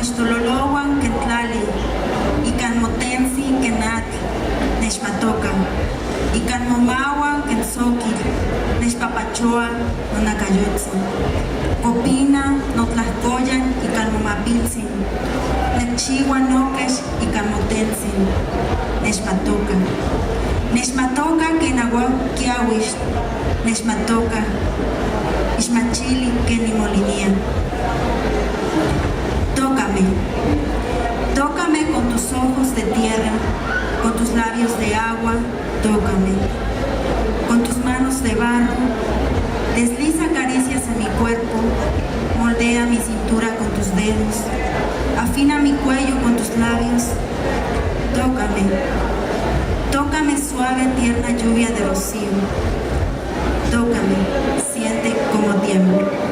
Huixtololowan kentlali, ikan motensi kenatl, nechmatoka, ikan momawan kensokil, nechpapachoa nonakayotzin, kopina notlahkoyan ikan momapiltzin, nechchiua nokex ikan motentzin, nechmatoka. Nechmatoka kenagua kiawix, nechmatoka, ixmachili kenimolinia. Tócame, tócame con tus ojos de tierra, con tus labios de agua, tócame. Con tus manos de barro, desliza caricias en mi cuerpo, moldea mi cintura con tus dedos, afina mi cuello con tus labios, tócame. Tócame suave, tierna lluvia de rocío, tócame, siente como tiemblo.